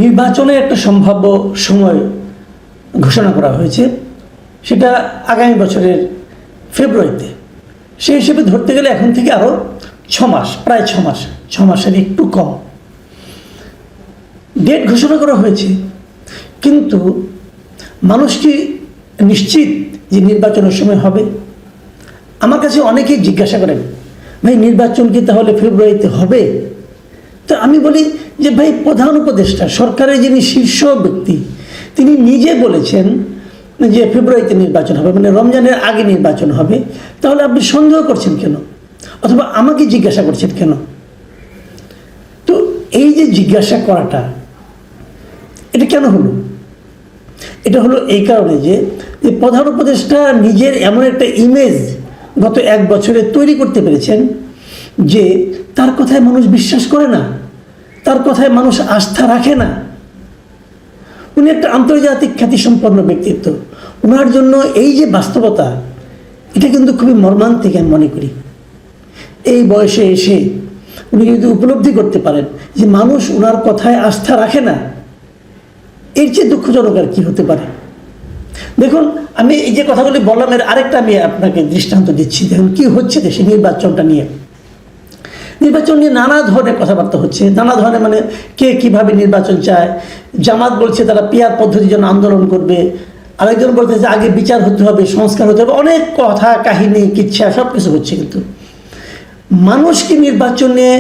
নির্বাচনের একটা সম্ভাব্য সময় ঘোষণা করা হয়েছে, সেটা আগামী বছরের ফেব্রুয়ারিতে। সেই হিসেবে ধরতে গেলে এখন থেকে আরও 6 মাস, প্রায় 6 মাস, 6 মাসের একটু কম ডেট ঘোষণা করা হয়েছে। কিন্তু মানুষ কি নিশ্চিত যে নির্বাচনের সময় হবে? আমার কাছে অনেকেই জিজ্ঞাসা করেন, ভাই নির্বাচন কি তাহলে ফেব্রুয়ারিতে হবে? তো আমি বলি যে ভাই, প্রধান উপদেষ্টা সরকারের যিনি শীর্ষ ব্যক্তি, তিনি নিজে বলেছেন যে ফেব্রুয়ারিতে নির্বাচন হবে, মানে রমজানের আগে নির্বাচন হবে। তাহলে আপনি সন্দেহ করছেন কেন, অথবা আমাকে জিজ্ঞাসা করছেন কেন? তো এই যে জিজ্ঞাসা করাটা, এটা কেন হলো? এটা হলো এই কারণে যে প্রধান উপদেষ্টা নিজের এমন একটা ইমেজ গত 1 বছরে তৈরি করতে পেরেছেন যে তার কথায় মানুষ বিশ্বাস করে না, তার কথায় মানুষ আস্থা রাখে না। উনি একটা আন্তর্জাতিক খ্যাতিসম্পন্ন ব্যক্তিত্ব। ওনার জন্য এই যে বাস্তবতা, এটা কিন্তু খুবই মর্মান্তিক আমি মনে করি। এই বয়সে এসে উনি যদি উপলব্ধি করতে পারেন যে মানুষ ওনার কথায় আস্থা রাখে না, এর চেয়ে দুঃখজনক আর কি হতে পারে? দেখুন, আমি এই যে কথাগুলি বললাম, এর আরেকটা আমি আপনাকে দৃষ্টান্ত দিচ্ছি। দেখুন কি হচ্ছে দেশে নির্বাচন নিয়ে নানা ধরনের কথাবার্তা হচ্ছে, নানা ধরনের, মানে কে কিভাবে নির্বাচন চায়। জামাত বলছে তারা পিয়ার পদ্ধতির জন্য আন্দোলন করবে, আরেকজন বলছে যে আগে বিচার হতে হবে, সংস্কার হতে হবে, অনেক কথা কাহিনী কিচ্ছা সব কিছু হচ্ছে। কিন্তু মানুষ কি নির্বাচন নিয়ে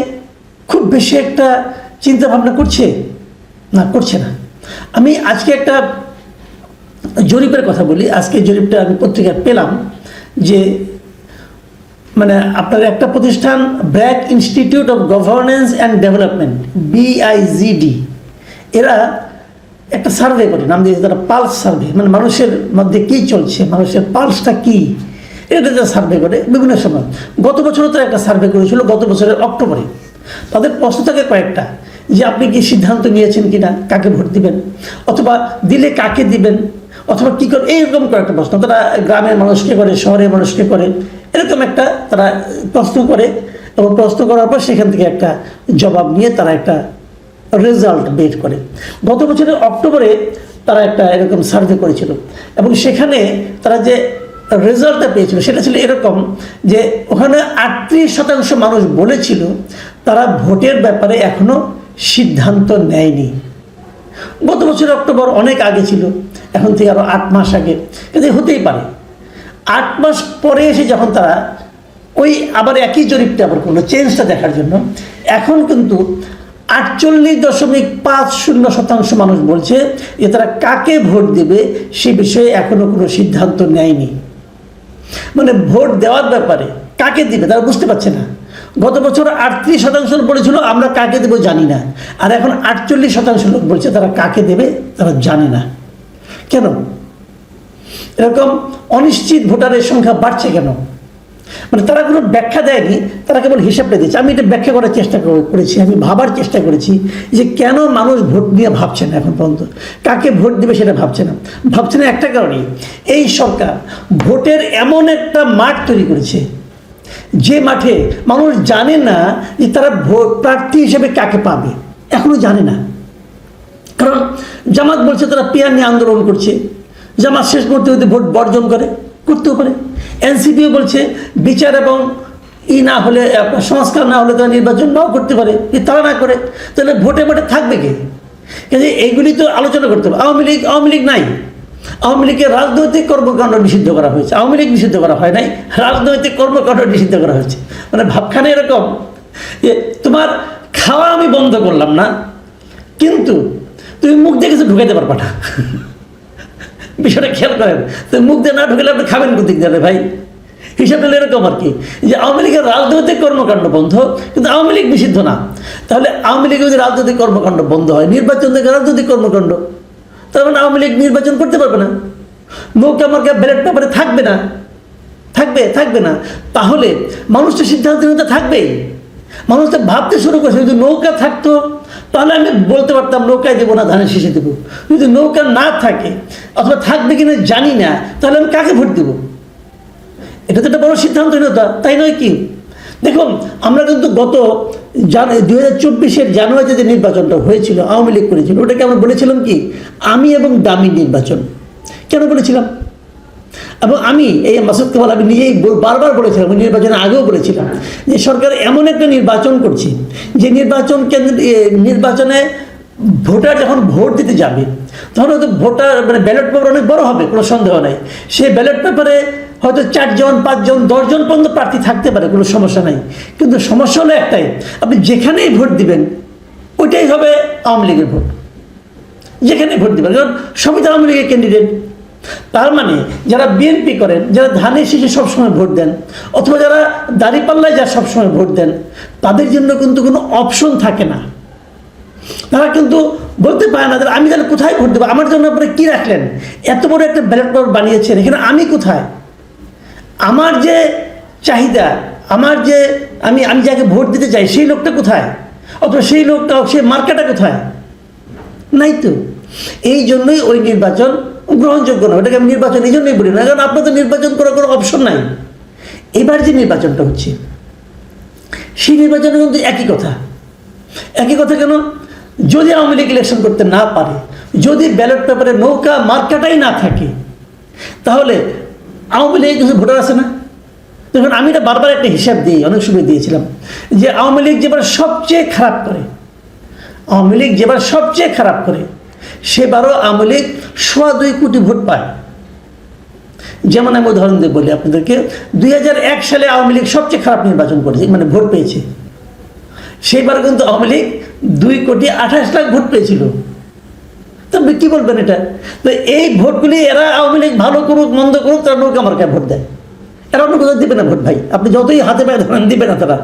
খুব বেশি একটা চিন্তা ভাবনা করছে? না, করছে না। আমি আজকে একটা জরিপের কথা বলি। আজকে জরিপটা আমি পত্রিকায় পেলাম যে মানে আপনার একটা প্রতিষ্ঠান, BRAC institute of governance and development, BIGD, এরা একটা সার্ভে করে, নাম দিয়েছে তারা পালস সার্ভে, মানে মানুষের মধ্যে কী চলছে, মানুষের পালসটা কী, এটা তারা সার্ভে করে বিভিন্ন সময়। গত বছরও তারা একটা সার্ভে করেছিল, গত বছরের অক্টোবরে। তাদের প্রশ্ন থাকে কয়েকটা, যে আপনি কি সিদ্ধান্ত নিয়েছেন কিনা, কাকে ভোট দিবেন, অথবা দিলে কাকে দিবেন, অথবা কী করে, এইরকম কয়েকটা প্রশ্ন। তারা গ্রামের মানুষকে করে, শহরের মানুষকে করে, এরকম একটা তারা প্রশ্ন করে, এবং প্রশ্ন করার পর সেখান থেকে একটা জবাব নিয়ে তারা একটা রেজাল্ট বের করে। গত বছরের অক্টোবরে তারা একটা এরকম সার্ভে করেছিল, এবং সেখানে তারা যে রেজাল্টটা পেয়েছিল সেটা ছিল এরকম যে ওখানে 38% মানুষ বলেছিল তারা ভোটের ব্যাপারে এখনো সিদ্ধান্ত নেয়নি। গত বছরের অক্টোবর অনেক আগে ছিল, এখন থেকে আরও 8 মাস আগে, কিন্তু হতেই পারে। 8 মাস পরে এসে যখন তারা ওই আবার একই জরিপটা আবার করলো চেঞ্জটা দেখার জন্য, এখন কিন্তু 48.50% মানুষ বলছে যে তারা কাকে ভোট দেবে সে বিষয়ে এখনো কোনো সিদ্ধান্ত নেয়নি। মানে ভোট দেওয়ার ব্যাপারে কাকে দিবে তারা বুঝতে পারছে না। গত বছর 38% বলেছিল আমরা কাকে দেবো জানি না, আর এখন 48% লোক বলছে তারা কাকে দেবে তারা জানে না। কেন এরকম অনিশ্চিত ভোটারের সংখ্যা বাড়ছে কেন? মানে তারা কোনো ব্যাখ্যা দেয়নি, তারা কেবল হিসাবটা দিয়েছে। আমি এটা ব্যাখ্যা করার চেষ্টা করেছি, আমি ভাবার চেষ্টা করেছি যে কেন মানুষ ভোট নিয়ে ভাবছে না এখন পর্যন্ত, কাকে ভোট দেবে সেটা ভাবছে না। ভাবছে না একটা কারণেই, এই সরকার ভোটের এমন একটা মাঠ তৈরি করেছে যে মাঠে মানুষ জানে না যে তারা ভোট প্রার্থী হিসেবে কাকে পাবে, এখনো জানে না। কারণ জামাত বলছে তারা পিয়ার নিয়ে আন্দোলন করছে, জামাত শেষ মুহূর্তে যদি ভোট বর্জন করতেও পারে। এনসিপিও বলছে বিচার এবং না হলে, সংস্কার না হলে তারা নির্বাচন নাও করতে পারে। তারা না করে তাহলে ভোটে থাকবে কে? কিন্তু এইগুলি তো আলোচনা করতে হবে। আওয়ামী লীগ নাই, আওয়ামী লীগের রাজনৈতিক কর্মকাণ্ড নিষিদ্ধ করা হয়েছে, আওয়ামী লীগ নিষিদ্ধ করা হয় নাই, রাজনৈতিক কর্মকাণ্ড নিষিদ্ধ করা হয়েছে। মানে ভাবখানে এরকম যে তোমার খাওয়া আমি বন্ধ করলাম না, কিন্তু তুমি মুখ দিয়ে কিছু ঢুকাইতে পারবা না। বিষয়টা খেয়াল করেন, তো মুখ দিয়ে না ঢুকলে আপনি খাবেন কোন দিক দিয়ে ভাই? হিসাব নিলে এরকম আর কি, যে আওয়ামী লীগের রাজনৈতিক কর্মকাণ্ড বন্ধ, কিন্তু আওয়ামী লীগ নিষিদ্ধ না। তাহলে আওয়ামী লীগের যদি রাজনৈতিক কর্মকাণ্ড বন্ধ হয়, নির্বাচন থেকে রাজনৈতিক কর্মকাণ্ড, তার মানে আওয়ামী লীগ নির্বাচন করতে পারবে না, নৌকা মার্কা ব্যালট পেপারে থাকবে না। তাহলে মানুষ তো সিদ্ধান্ত নিতে থাকবেই, মানুষ তো ভাবতে শুরু করছে। যদি নৌকা থাকতো তাহলে আমি বলতে পারতাম নৌকায় দেবো না, ধানের শীষে দেবো। যদি নৌকা না থাকে, অথবা থাকবে কিনা জানি না, তাহলে আমি কাকে ভোট দেবো? এটা তো একটা বড় সিদ্ধান্তহীনতা, তাই নয় কি? দেখুন, আমরা কিন্তু গত 2024-এর জানুয়ারিতে যে নির্বাচনটা হয়েছিল, আওয়ামী লীগ করেছিল, ওটাকে আমরা বলেছিলাম কি আমি এবং দামি নির্বাচন। কেন বলেছিলাম? এবং আমি এই মাসুদ কামাল আমি নিজেই বারবার বলেছিলাম, নির্বাচনের আগেও বলেছিলাম যে সরকার এমন একটা নির্বাচন করছে যে নির্বাচনে ভোটার যখন ভোট দিতে যাবে তখন হয়তো ভোটার মানে ব্যালট পেপার অনেক বড় হবে, কোনো সন্দেহ নাই। সেই ব্যালট পেপারে হয়তো 4 জন 5 জন 10 জন পর্যন্ত প্রার্থী থাকতে পারে, কোনো সমস্যা নাই। কিন্তু সমস্যা হলো একটাই, আপনি যেখানেই ভোট দিবেন ওইটাই হবে আওয়ামী লীগের ভোট, যেখানেই ভোট দিবেন, কারণ সবই তো আওয়ামী লীগের ক্যান্ডিডেট। তার মানে যারা বিএনপি করেন, যারা ধানের শীষে সবসময় ভোট দেন, অথবা যারা দাঁড়িপাল্লায় যা সবসময় ভোট দেন, তাদের জন্য কিন্তু কোনো অপশন থাকে না। তারা কিন্তু বলতে পারে না আমি তাহলে কোথায় ভোট দেবো, আমার জন্য আপনি কী রাখলেন, এত বড় একটা ব্যালট পেপার বানিয়েছেন, এখানে আমি কোথায়, আমার যে চাহিদা, আমার যে আমি যাকে ভোট দিতে চাই সেই লোকটা কোথায়, অথবা সেই লোকটা সেই মার্কাটা কোথায়, নাই তো। এই জন্যই ওই নির্বাচন গ্রহণযোগ্য না, ওটাকে আমি নির্বাচন এই জন্যই বলি না, কারণ আপনার তো নির্বাচন করার কোনো অপশন নাই। এবার যে নির্বাচনটা হচ্ছে সেই নির্বাচনে কিন্তু একই কথা। কেন? যদি আওয়ামী লীগ ইলেকশন করতে না পারে, যদি ব্যালট পেপারে নৌকা মার্কাটাই না থাকে, তাহলে আওয়ামী লীগের কিছু ভোটার আছে না? দেখুন, আমি এটা বারবার একটা হিসাব দিই, অনেক সময় দিয়েছিলাম যে আওয়ামী লীগ যেবার সবচেয়ে খারাপ করে, সেবারও আওয়ামী লীগ 2.25 কোটি ভোট পায়। যেমন আমি উদাহরণ দিয়ে বলি আপনাদেরকে, 2001 সালে আওয়ামী লীগ সবচেয়ে খারাপ নির্বাচন করেছে, মানে ভোট পেয়েছে। সেইবার কিন্তু আওয়ামী লীগ 2,28,00,000 ভোট পেয়েছিল। তবে কি বলবেন এটা? তো এই ভোটগুলি এরা আওয়ামী লীগ ভালো করুক মন্দ করুক, তারা নৌকা মার্কায় ভোট দেয়। এরা অন্য কোথাও দিবে না ভোট ভাই, আপনি যতই হাতে পায়ে ধরেন দিবে না তারা।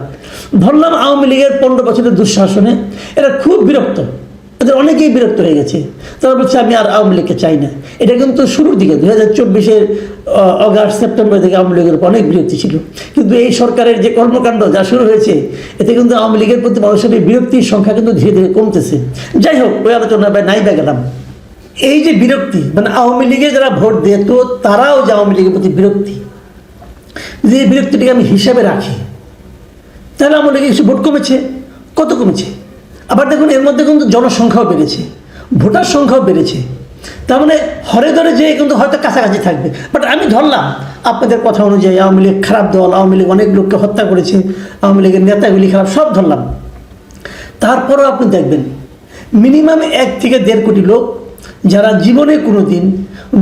ধরলাম আওয়ামী লীগের 15 বছরের দুঃশাসনে এরা খুব বিরক্ত, এদের অনেকেই বিরক্ত হয়ে গেছে, তারা বলছে আমি আর আওয়ামী লীগকে চাই না। এটা কিন্তু শুরুর দিকে 2024-এর অগাস্ট সেপ্টেম্বর থেকে আওয়ামী লীগের অনেক বিরক্তি ছিল, কিন্তু এই সরকারের যে কর্মকাণ্ড যা শুরু হয়েছে, এতে কিন্তু আওয়ামী লীগের প্রতি মানুষের বিরক্তির সংখ্যা কিন্তু ধীরে ধীরে কমতেছে। যাই হোক, ওই আলোচনা নাই বা গেলাম। এই যে বিরক্তি, মানে আওয়ামী লীগে যারা ভোট দেয় তো তারাও যে আওয়ামী লীগের প্রতি বিরক্তি, যে বিরক্তিটিকে আমি হিসাবে রাখি, তাহলে আওয়ামী লীগের কিছু ভোট কমেছে, কত কমেছে। আবার দেখুন, এর মধ্যে কিন্তু জনসংখ্যাও বেড়েছে, ভোটার সংখ্যাও বেড়েছে। তার মানে হরে ধরে যে কিন্তু হয়তো কাছাকাছি থাকবে। বাট আমি ধরলাম আপনাদের কথা অনুযায়ী আওয়ামী লীগ খারাপ দল, আওয়ামী লীগ অনেক লোককে হত্যা করেছে, আওয়ামী লীগের নেতাগুলি খারাপ, সব ধরলাম। তারপরেও আপনি দেখবেন মিনিমাম 1 থেকে 1.5 কোটি লোক যারা জীবনে কোনো দিন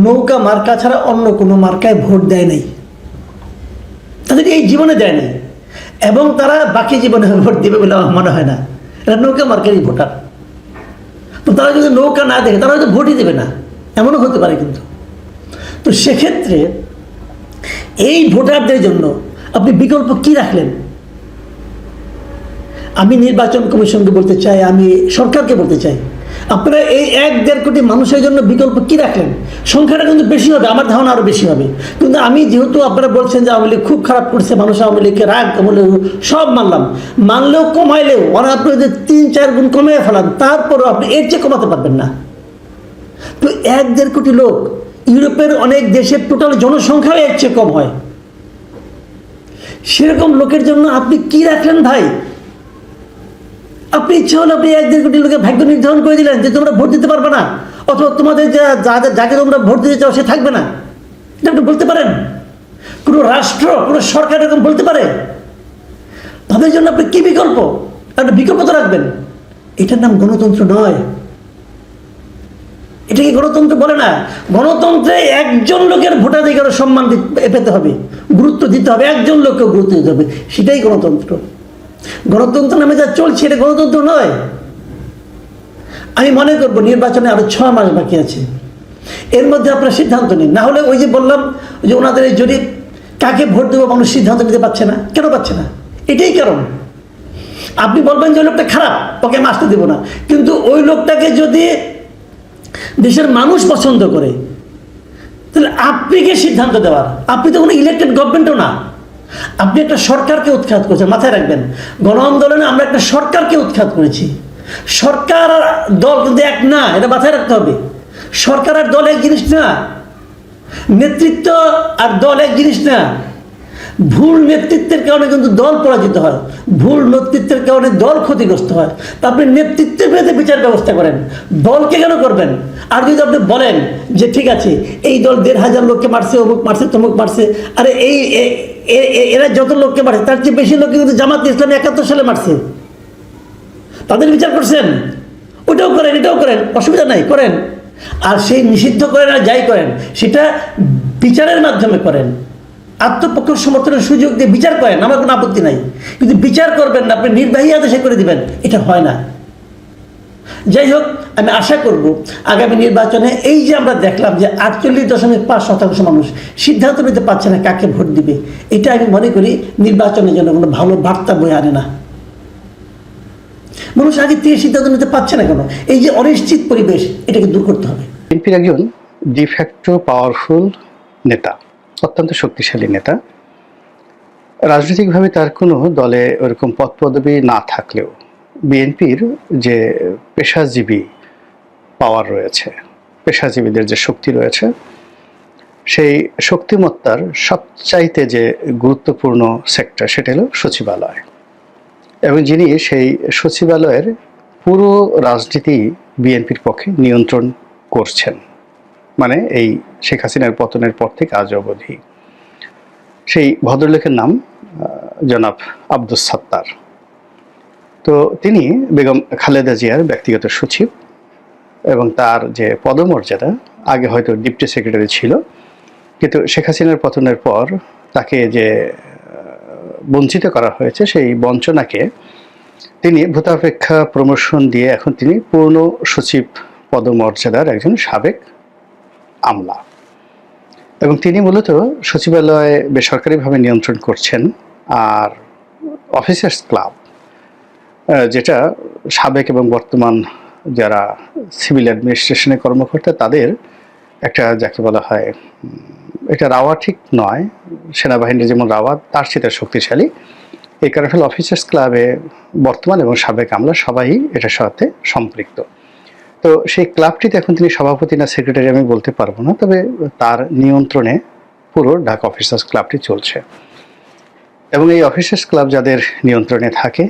নৌকা মার্কা ছাড়া অন্য কোনো মার্কায় ভোট দেয় নাই, তাদের এই জীবনে দেয় নাই, এবং তারা বাকি জীবনে ভোট দেবে বলে আমার মনে হয় না। এরা নৌকা মার্কারই ভোটার। তো তারা যদি নৌকা না দেখে তারা হয়তো ভোটই দেবে না, এমনও হতে পারে কিন্তু। তো সেক্ষেত্রে এই ভোটারদের জন্য আপনি বিকল্প কি রাখলেন? আমি নির্বাচন কমিশনকে বলতে চাই, আমি সরকারকে বলতে চাই, আপনারা এই 1-1.5 কোটি মানুষের জন্য বিকল্প কি রাখলেন? সংখ্যাটা কিন্তু বেশি হবে, আমার ধারণা আরও বেশি হবে। কিন্তু আমি যেহেতু আপনারা বলছেন যে আওয়ামী লীগ খুব খারাপ করছে, মানুষ আওয়ামী লীগকে রাগ সব মানলেও কমাইলেও আপনি যদি 3-4 গুণ কমিয়ে ফেলান, তারপরেও আপনি এর চেয়ে কমাতে পারবেন না। তো 1-1.5 কোটি লোক, ইউরোপের অনেক দেশের টোটাল জনসংখ্যাও এর চেয়ে কম হয়। সেরকম লোকের জন্য আপনি কি রাখলেন ভাই? আপনি ইচ্ছা হলে আপনি 1-1.5 কোটি লোকের ভাগ্য নির্ধারণ করে দিলেন যে তোমরা ভোট দিতে পারবে না, অথবা তোমাদের যাকে তোমরা ভোট দিতে চাও সে থাকবে না। এটা আপনি বলতে পারেন? কোনো রাষ্ট্র, কোনো সরকার এরকম বলতে পারে? তাদের জন্য আপনি কি বিকল্প? একটা বিকল্প তো রাখবেন। এটার নাম গণতন্ত্র নয়। এটাকে গণতন্ত্র বলে না। গণতন্ত্রে একজন লোকের ভোটাধিকার সম্মান পেতে হবে, গুরুত্ব দিতে হবে, একজন লোককে গুরুত্ব দিতে হবে, সেটাই গণতন্ত্র। গণতন্ত্র নামে যা চলছে এটা গণতন্ত্র নয়। আমি মনে করবো নির্বাচনে আরো 6 মাস বাকি আছে, এর মধ্যে আপনারা সিদ্ধান্ত নিন। না হলে ওই যে বললাম যে ওনাদের এই জরিপ, কাকে ভোট দেবো মানুষ সিদ্ধান্ত নিতে পারছে না। কেন পাচ্ছে না? এটাই কারণ। আপনি বলবেন যে ওই লোকটা খারাপ, ওকে আমি আসতে দেবো না, কিন্তু ওই লোকটাকে যদি দেশের মানুষ পছন্দ করে, তাহলে আপনি কে সিদ্ধান্ত দেওয়ার? আপনি তো কোনো ইলেক্টেড গভর্নমেন্টও না, আপনি একটা সরকারকে উৎখাত করেছেন। মাথায় রাখবেন, গণ আন্দোলনে আমরা একটা সরকারকে উৎখাত করেছি। সরকার আর দল কিন্তু এক না, এটা মাথায় রাখতে হবে। সরকার আর দল এক জিনিস না, নেতৃত্ব আর দল এক জিনিস না। ভুল নেতৃত্বের কারণে কিন্তু দল পরাজিত হয়, ভুল নেতৃত্বের কারণে দল ক্ষতিগ্রস্ত হয়। তা আপনি নেতৃত্বের বিরুদ্ধে বিচার ব্যবস্থা করেন, দলকে কেন করবেন? আর যদি আপনি বলেন যে ঠিক আছে এই দল ১,৫০০ লোককে মারছে, অমুক মারছে, তমুক মারছে, আরে এরা যত লোককে মারছে তার চেয়ে বেশি লোককে কিন্তু জামাত ইসলামী ৭১ সালে মারছে, তাদের বিচার করছেন। ওটাও করেন, এটাও করেন, অসুবিধা নাই, করেন। আর সেই নিষিদ্ধ করেন আর যাই করেন সেটা বিচারের মাধ্যমে করেন, আত্মপক্ষ সমর্থনের সুযোগ দিয়ে বিচার করেন, আমার কোনো আপত্তি নাই। কিন্তু বিচার করবেন না, আপনি নির্বাহী আদেশে করে দিবেন, এটা হয় না। যাই হোক, আমি আশা করব আগামী নির্বাচনে এই যে আমরা দেখলাম যে ৪৮.৫% মানুষ সিদ্ধান্ত নিতে পারছে না কাকে ভোট দিবে, এটা আমি মনে করি নির্বাচনের জন্য কোনো ভালো বার্তা বয়ে আনে না। মানুষ আগে থেকে সিদ্ধান্ত নিতে পারছে না কেন? এই যে অনিশ্চিত পরিবেশ, এটাকে দূর করতে হবে। বিএনপির একজন ডিফ্যাক্টো পাওয়ারফুল নেতা, অত্যন্ত শক্তিশালী নেতা। রাজনৈতিকভাবে তার কোনো দলে ওরকম পদ পদবি না থাকলেও বিএনপির যে পেশাজীবী পাওয়ার রয়েছে, পেশাজীবীদের যে শক্তি রয়েছে, সেই শক্তিমত্তার সবচাইতে যে গুরুত্বপূর্ণ সেক্টর সেটা হলো সচিবালয়। এবং যিনি সেই সচিবালয়ের পুরো রাজনীতি বিএনপির পক্ষে নিয়ন্ত্রণ করছেন, মানে এই শেখ হাসিনার পতনের পর থেকে আজ অবধি, সেই ভদ্রলোকের নাম জনাব আব্দুস সাত্তার। তো তিনি বেগম খালেদা জিয়ার ব্যক্তিগত সচিব এবং তার যে পদমর্যাদা, আগে হয়তো ডিপটি সেক্রেটারি ছিল, কিন্তু শেখ হাসিনার পতনের পর তাকে যে বঞ্চিত করা হয়েছে, সেই বঞ্চনাকে তিনি ভূতাপেক্ষা প্রমোশন দিয়ে এখন তিনি পূর্ণ সচিব পদমর্যাদার একজন সাবেক আমলা। এবং তিনি মূলত সচিবালয়ে বেসরকারিভাবে নিয়ন্ত্রণ করছেন। আর অফিসার্স ক্লাব, যেটা সাবেক এবং বর্তমান যারা সিভিল অ্যাডমিনিস্ট্রেশনের কর্মকর্তা, তাদের একটা, যাকে বলা হয়, এটা রাওয়া ঠিক নয়, সেনাবাহিনীর যেমন রাওয়া তার চেয়ে শক্তিশালী। এই কারণে হলো অফিসার্স ক্লাবে বর্তমান এবং সাবেক আমলা সবাই এটার সাথে সম্পৃক্ত। তো সেই ক্লাবটিতে এখন তিনি সভাপতি না সেক্রেটারি আমি বলতে পারবো না, তবে তার নিয়ন্ত্রণে পুরো ঢাকা অফিসার্স ক্লাবটি চলছে। এবং এই অফিসার্স ক্লাব যাদের নিয়ন্ত্রণে থাকে,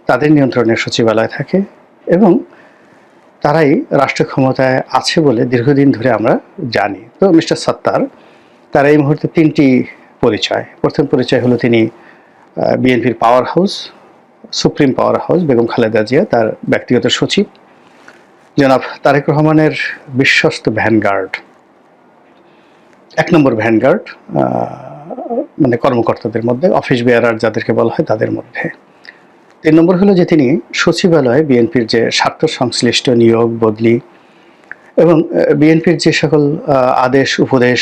তাদের নিয়ন্ত্রণে সচিবালয় থাকে, এবং তারাই রাষ্ট্র ক্ষমতায় আছে বলে দীর্ঘদিন ধরে আমরা জানি। তো মিস্টার সাত্তার, তার এই মুহূর্তে তিনটি পরিচয়। প্রথম পরিচয় হলো তিনি বিএনপির power house, supreme power house Begum Khaleda Zia, তার ব্যক্তিগত সচিব। জনাব তারেক রহমানের বিশ্বস্ত ভ্যানগার্ড, ১ নম্বর ভ্যানগার্ড, মানে কর্মকর্তাদের মধ্যে, অফিস বেয়ারার যাদেরকে বলা হয় তাদের মধ্যে। ৩ নম্বর হলো যে তিনি সচিবালয়ে বিএনপির যে স্বার্থ সংশ্লিষ্ট নিয়োগ, বদলি এবং বিএনপির যে সকল আদেশ, উপদেশ,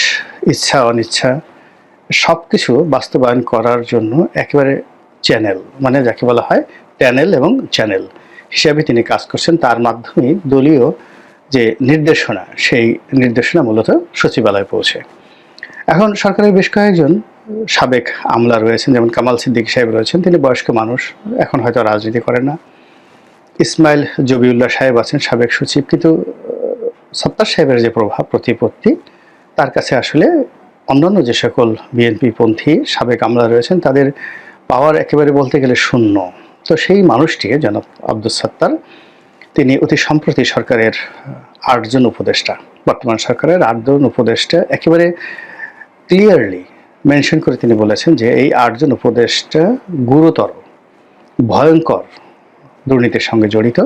ইচ্ছা অনিচ্ছা সব কিছু বাস্তবায়ন করার জন্য একেবারে চ্যানেল, মানে যাকে বলা হয় ট্যানেল এবং চ্যানেল হিসাবে তিনি কাজ করছেন। তার মাধ্যমে দলীয় যে নির্দেশনা, সেই নির্দেশনা মূলত সচিবালয়ে পৌঁছে। এখন সরকারের বেশ কয়েকজন সাবেক আমলা রয়েছেন, যেমন কামাল সিদ্দিকী সাহেব রয়েছেন, তিনি বয়স্ক মানুষ, এখন হয়তো রাজনীতি করেন না। ইসমাইল জবিউল্লাহ সাহেব আছেন সাবেক সচিব, কিন্তু সাত্তার সাহেবের যে প্রভাব প্রতিপত্তি, তার কাছে আসলে অন্যান্য যে সকল বিএনপি পন্থী সাবেক আমলা রয়েছেন তাদের পাওয়ার একেবারে বলতে গেলে শূন্য। তো সেই মানুষটি জনাব আব্দুস সাত্তার, তিনি অতি সম্প্রতি সরকারের ৮ জন উপদেষ্টা, বর্তমান সরকারের ৮ জন উপদেষ্টা একেবারে ক্লিয়ারলি মেনশন করে তিনি বলেছেন যে এই ৮ জন উপদেষ্টা গুরুতর, ভয়ঙ্কর দুর্নীতির সঙ্গে জড়িত,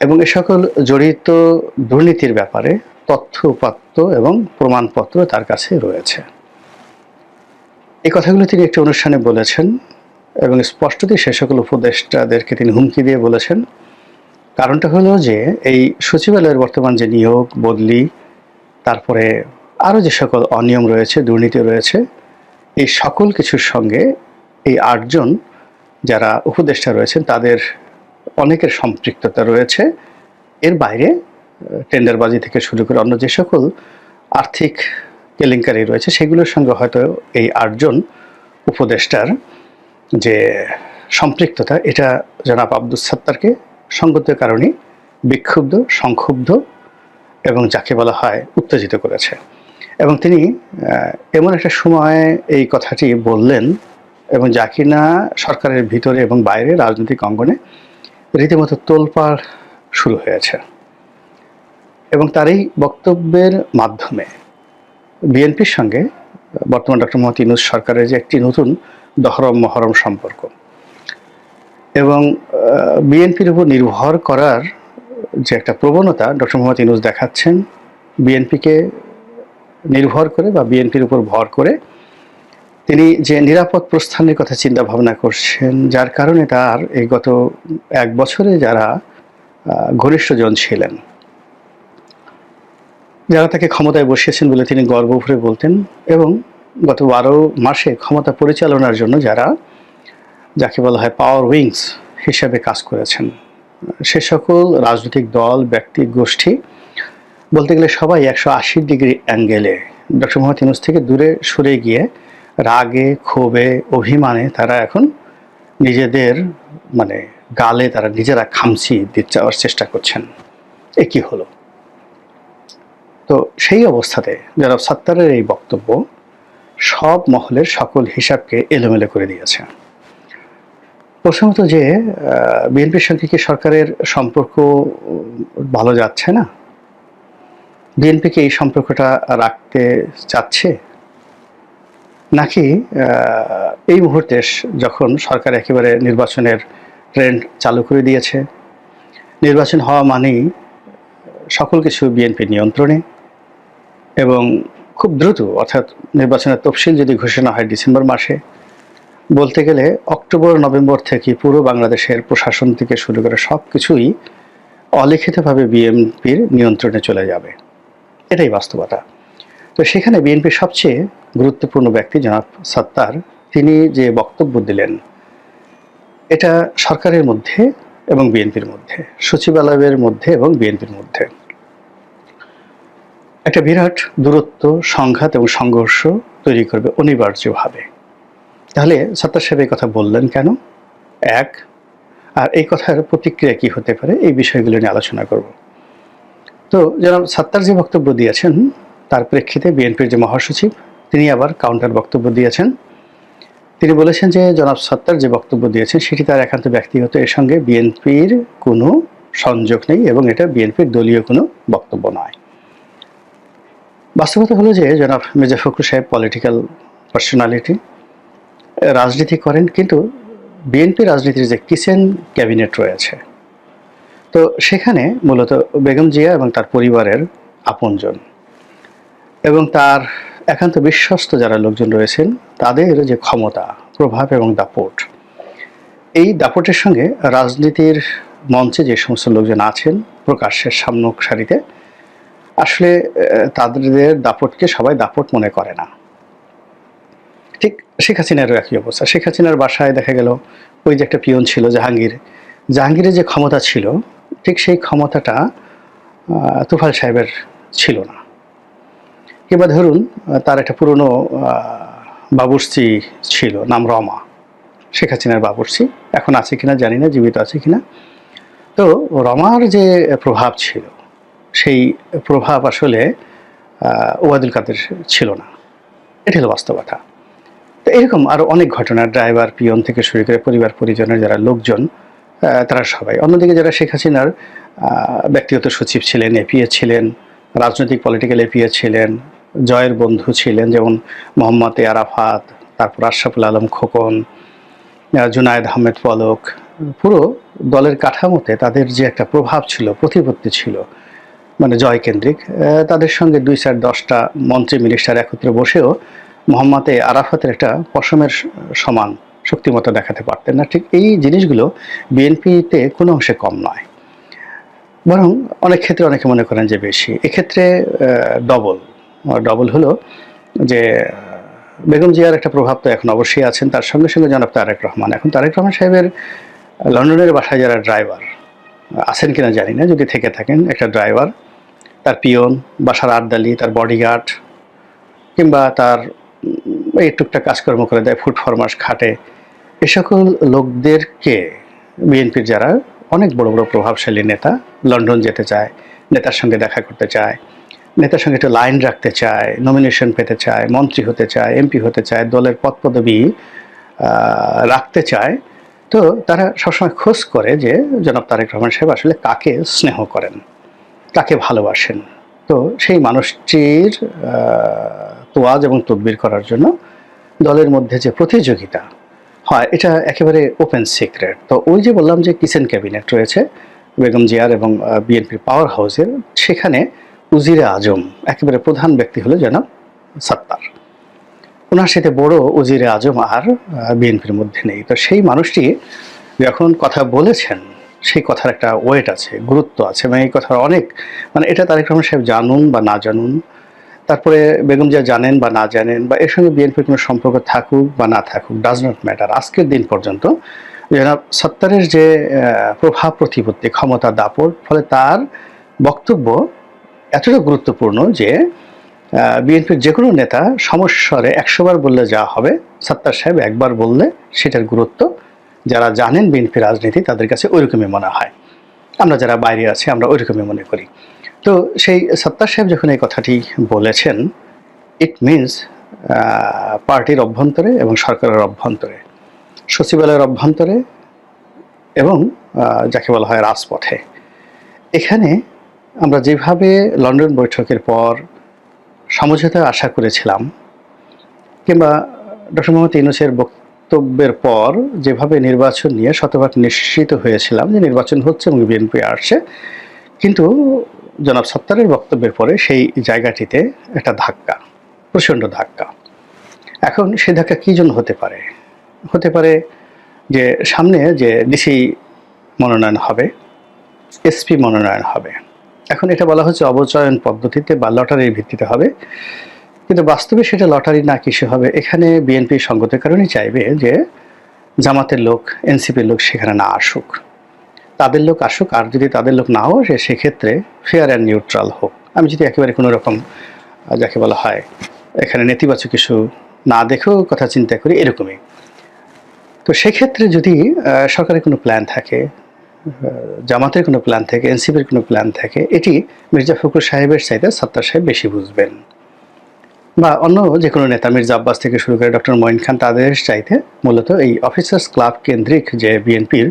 এবং এ সকল জড়িত দুর্নীতির ব্যাপারে তথ্য উপাত্ত এবং প্রমাণপত্র তার কাছে রয়েছে। এই কথাগুলো তিনি একটি অনুষ্ঠানে বলেছেন এবং স্পষ্টতই সে সকল উপদেষ্টাদেরকে তিনি হুমকি দিয়ে বলেছেন। কারণটা হলো যে এই সচিবালয়ের বর্তমান যে নিয়োগ, বদলি, তারপরে আরও যে সকল অনিয়ম রয়েছে, দুর্নীতি রয়েছে, এই সকল কিছুর সঙ্গে এই ৮ জন যারা উপদেষ্টা রয়েছেন তাদের অনেকের সম্পৃক্ততা রয়েছে। এর বাইরে টেন্ডারবাজি থেকে শুরু করে অন্য যে সকল আর্থিক কেলেঙ্কারি রয়েছে সেগুলোর সঙ্গে হয়তো এই ৮ জন উপদেষ্টার যে সম্পৃক্ততা, এটা জনাব আব্দুস সাত্তারকে সঙ্গত কারণে বিক্ষুব্ধ, সংক্ষুব্ধ এবং যাকে বলা হয় উত্তেজিত করেছে। এবং তিনি এমন একটা সময় এই কথাটি বললেন এবং যা কিনা সরকারের ভিতরে এবং বাইরে রাজনৈতিক অঙ্গনে রীতিমতো তোলপাড় শুরু হয়েছে। এবং তার এই বক্তব্যের মাধ্যমে বিএনপির সঙ্গে বর্তমান ডক্টর মোহাম্মদ ইউনূস সরকারের যে একটি নতুন দহরম মহরম সম্পর্ক এবং বিএনপির উপর নির্ভর করার যে একটা প্রবণতা ডক্টর মোহাম্মদ ইউনূস দেখাচ্ছেন, বিএনপিকে নির্ভর করে বা বিএনপির উপর ভর করে তিনি যে নিরাপদ প্রস্থানের কথা চিন্তা ভাবনা করছেন, যার কারণে তার এই গত 1 বছরে যারা ঘনিষ্ঠজন ছিলেন, যারা তাকে ক্ষমতায় বসিয়েছেন বলে তিনি গর্ব ভরে বলতেন, এবং গত 12 মাসে ক্ষমতা পরিচালনার জন্য যারা, যাকে বলা হয় পাওয়ার উইংস হিসাবে কাজ করেছেন, সে সকল রাজনৈতিক দল, ব্যক্তি, গোষ্ঠী বলতে গেলে সবাই 180 ডিগ্রি অ্যাঙ্গেলে ডক্টর মোহাম্মদ ইউনূস থেকে দূরে সরে গিয়ে রাগে, ক্ষোভে, অভিমানে তারা এখন নিজেদের গালে তারা নিজেরা খামচি দিয়ে যাওয়ার চেষ্টা করছেন। এ কি হলো? তো সেই অবস্থাতে জনাব সাত্তারের এই বক্তব্য সব মহলের সকল হিসাবকে এলোমেলো করে দিয়েছে। প্রথমত যে বিএনপির সঙ্গে কি সরকারের সম্পর্ক ভালো যাচ্ছে না? বিএনপিকে এই সম্পর্কটা রাখতে চাচ্ছে, নাকি এই মুহূর্তে যখন সরকার একেবারে নির্বাচনের ট্রেন্ড চালু করে দিয়েছে, নির্বাচন হওয়া মানেই সকল কিছু বিএনপির নিয়ন্ত্রণে, এবং খুব দ্রুত, অর্থাৎ নির্বাচনের তফসিল যদি ঘোষণা হয় ডিসেম্বর মাসে, বলতে গেলে অক্টোবর নভেম্বর থেকে পুরো বাংলাদেশের প্রশাসন থেকে শুরু করে সব কিছুই অলিখিতভাবে বিএনপির নিয়ন্ত্রণে চলে যাবে। এটাই বাস্তবতা। তো সেখানে বিএনপির সবচেয়ে গুরুত্বপূর্ণ ব্যক্তি জনাব সাত্তার, তিনি যে বক্তব্য দিলেন, এটা সরকারের মধ্যে এবং বিএনপির মধ্যে, সচিবালয়ের মধ্যে এবং বিএনপির মধ্যে একটা বিরাট দূরত্ব, সংঘাত এবং সংঘর্ষ তৈরি করবে অনিবার্যভাবে। তাহলে সাত্তার সাহেব এই কথা বললেন কেন? এক, আর এই কথার প্রতিক্রিয়া কি হতে পারে, এই বিষয়গুলো নিয়ে আলোচনা করব। তো জনাব সাত্তার যে বক্তব্য দিয়েছেন তার প্রেক্ষিতে বিএনপির যে মহাসচিব, তিনি আবার কাউন্টার বক্তব্য দিয়েছেন। তিনি বলেছেন যে জনাব সাত্তার যে বক্তব্য দিয়েছেন সেটি তার একান্ত ব্যক্তিগত, এর সঙ্গে বিএনপির কোনো সংযোগ নেই এবং এটা বিএনপির দলীয় কোনো বক্তব্য নয়। বাস্তবতা হলো যে জনাব মির্জা ফখরুল সাহেব পলিটিক্যাল পার্সোনালিটি, রাজনীতি করেন, কিন্তু বিএনপি রাজনীতির যে কিচেন ক্যাবিনেট রয়েছে, তো সেখানে মূলত বেগম জিয়া এবং তার পরিবারের আপনজন এবং তার একান্ত বিশ্বস্ত যারা লোকজন রয়েছেন, তাদের যে ক্ষমতা, প্রভাব এবং দাপট, এই দাপটের সঙ্গে রাজনীতির মঞ্চে যে সমস্ত লোকজন আছেন প্রকাশ্যের সামনের সারিতে, আসলে তাদের দাপটকে সবাই দাপট মনে করে না। ঠিক শেখ হাসিনারও একই অবস্থা। শেখ হাসিনার বাসায় দেখা গেল ওই যে একটা পিয়ন ছিল জাহাঙ্গীরের যে ক্ষমতা ছিল, ঠিক সেই ক্ষমতাটা তুফাইল সাহেবের ছিল না। কিংবা ধরুন তার একটা পুরনো বাবুর্চি ছিল, নাম রমা, শেখ হাসিনার বাবুর্চি, এখন আছে কিনা জানি না, জীবিত আছে কিনা। তো রমার যে প্রভাব ছিল, সেই প্রভাব আসলে ওবায়দুল কাদের ছিল না। এটা হলো বাস্তবতা। তো এরকম আরও অনেক ঘটনা, ড্রাইভার, পিয়ন থেকে শুরু করে পরিবার পরিজনের যারা লোকজন, তারা সবাই। অন্যদিকে যারা শেখ হাসিনার ব্যক্তিগত সচিব ছিলেন, এপিএ ছিলেন, রাজনৈতিক পলিটিক্যাল এপিএ ছিলেন, জয়ের বন্ধু ছিলেন, যেমন মোহাম্মদ আরাফাত, তারপর আশরাফুল আলম খোকন, জুনায়েদ আহমেদ পলক, পুরো দলের কাঠামোতে তাদের যে একটা প্রভাব ছিল, প্রতিপত্তি ছিল, জয় কেন্দ্রিক, তাদের সঙ্গে 2-4-10টা মন্ত্রী মিনিস্টার একত্রে বসেও মোহাম্মদ আরাফাতের একটা পশমের সমান শক্তিমত্তা দেখাতে পারতেন না। ঠিক এই জিনিসগুলো বিএনপিতে কোনো অংশে কম নয়, বরং অনেক ক্ষেত্রে অনেকে মনে করেন যে বেশি। এক্ষেত্রে ডবল হলো যে বেগম জিয়ার একটা প্রভাব তো এখন অবশ্যই আছেন, তার সঙ্গে সঙ্গে জনাব তারেক রহমান। এখন তারেক রহমান সাহেবের লন্ডনের বাসায় যারা ড্রাইভার আছেন কিনা জানি না, যদি থেকে থাকেন, একটা ড্রাইভার, তার পিয়ন, বাসার আর্দালি, তার বডিগার্ড, কিংবা তার এই টুকটাক কাজকর্ম করে দেয়, ফুড ফরমাস খাটে, এ সকল লোকদেরকে বিএনপির যারা অনেক বড় বড় প্রভাবশালী নেতা লন্ডন যেতে চায়, নেতার সঙ্গে দেখা করতে চায়, নেতার সঙ্গে একটু লাইন রাখতে চায়, নমিনেশন পেতে চায়, মন্ত্রী হতে চায়, এমপি হতে চায়, দলের পদ পদবি রাখতে চায়, তো তারা সবসময় খোঁজ করে যে জনাব তারেক রহমান সাহেব আসলে কাকে স্নেহ করেন, কাকে ভালোবাসেন। তো সেই মানুষটির তোয়াজ এবং তদবির করার জন্য দলের মধ্যে যে প্রতিযোগিতা হয়, এটা একেবারে ওপেন সিক্রেট। তো ওই যে বললাম যে কিচেন ক্যাবিনেট রয়েছে বেগম জিয়ার এবং বিএনপির পাওয়ার হাউসের, সেখানে উজিরে আজম একেবারে প্রধান ব্যক্তি হলো জনাব সাত্তার। ওনার সাথে বড় উজিরে আজম আর বিএনপির মধ্যে নেই। তো সেই মানুষটি যখন কথা বলেছেন, সেই কথার একটা ওয়েট আছে, গুরুত্ব আছে, মানে এই কথার অনেক, মানে এটা তারেক রহমান সাহেব জানুন বা না জানুন, তারপরে বেগম জিয়া জানেন বা না জানেন, বা এর সঙ্গে বিএনপির কোনো সম্পর্ক থাকুক বা না থাকুক, ডাজ নট ম্যাটার। আজকের দিন পর্যন্ত জনাব সত্তারের যে প্রভাব প্রতিপত্তি, ক্ষমতা দাপট, ফলে তার বক্তব্য এতটা গুরুত্বপূর্ণ যে বিএনপির যে কোনো নেতা সমস্বরে 100 বার বললে যা হবে, সত্তার সাহেব একবার বললে সেটার গুরুত্ব যারা জানেন বিএনপি রাজনীতি তাদের কাছে ওইরকমই মনে হয়। আমরা যারা বাইরে আছি আমরা ওইরকমই মনে করি। তো সেই সত্তার সাহেব যখন এই কথাটি বলেছেন, ইট মিনস পার্টির অভ্যন্তরে এবং সরকারের অভ্যন্তরে, সচিবালয়ের অভ্যন্তরে এবং যাকে বলা হয় রাজপথে, এখানে আমরা যেভাবে লন্ডন বৈঠকের পর সমঝোতা আশা করেছিলাম, কিংবা ডক্টর মোহাম্মদ ইউনূসের বক্তব্যের পর যেভাবে নির্বাচন নিয়ে শতভাগ নিশ্চিত হয়েছিলাম যে নির্বাচন হচ্ছে এবং বিএনপি আসছে, কিন্তু জনাব সত্তারের বক্তব্যের পরে সেই জায়গাটিতে একটা ধাক্কা, প্রচণ্ড ধাক্কা। এখন সেই ধাক্কা কী জন্য হতে পারে? হতে পারে যে সামনে যে ডিসি মনোনয়ন হবে, এসপি মনোনয়ন হবে। এখন এটা বলা হচ্ছে অবচয়ন পদ্ধতিতে বা লটারির ভিত্তিতে হবে, কিন্তু বাস্তবে সেটা লটারি না কিছু হবে। এখানে বিএনপি সঙ্গতের কারণেই চাইবে যে জামাতের লোক, এনসিপির লোক সেখানে না আসুক, তাদের লোক আসুক, আর যদি তাদের লোক নাও আসে সেক্ষেত্রে ফেয়ার অ্যান্ড নিউট্রাল হোক। আমি যদি একেবারে কোনো রকম যাকে বলা হয় এখানে নেতিবাচক কিছু না দেখেও কথা চিন্তা করি, এরকমই। তো সেক্ষেত্রে যদি সরকারের কোনো প্ল্যান থাকে, জামাতের কোনো প্ল্যান থাকে, এনসিপির কোনো প্ল্যান থাকে, এটি মির্জা ফখরুল সাহেবের চাইতে সত্তার সাহেব বেশি বুঝবেন, বা অন্য যে কোনো নেতা মির্জা আব্বাস থেকে শুরু করে ডক্টর মঈন খান, তাদের চাইতে মূলত এই অফিসার্স ক্লাব কেন্দ্রিক যে বিএনপির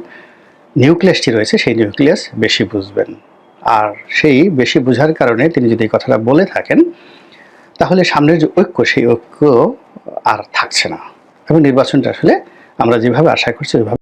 নিউক্লিয়াসটি রয়েছে সেই নিউক্লিয়াস বেশি বুঝবেন। আর সেই বেশি বোঝার কারণে তিনি যদি এই কথাটা বলে থাকেন, তাহলে সামনের যে ঐক্য, সেই ঐক্য আর থাকছে না এবং নির্বাচনটা আসলে আমরা যেভাবে আশা করছি ওইভাবে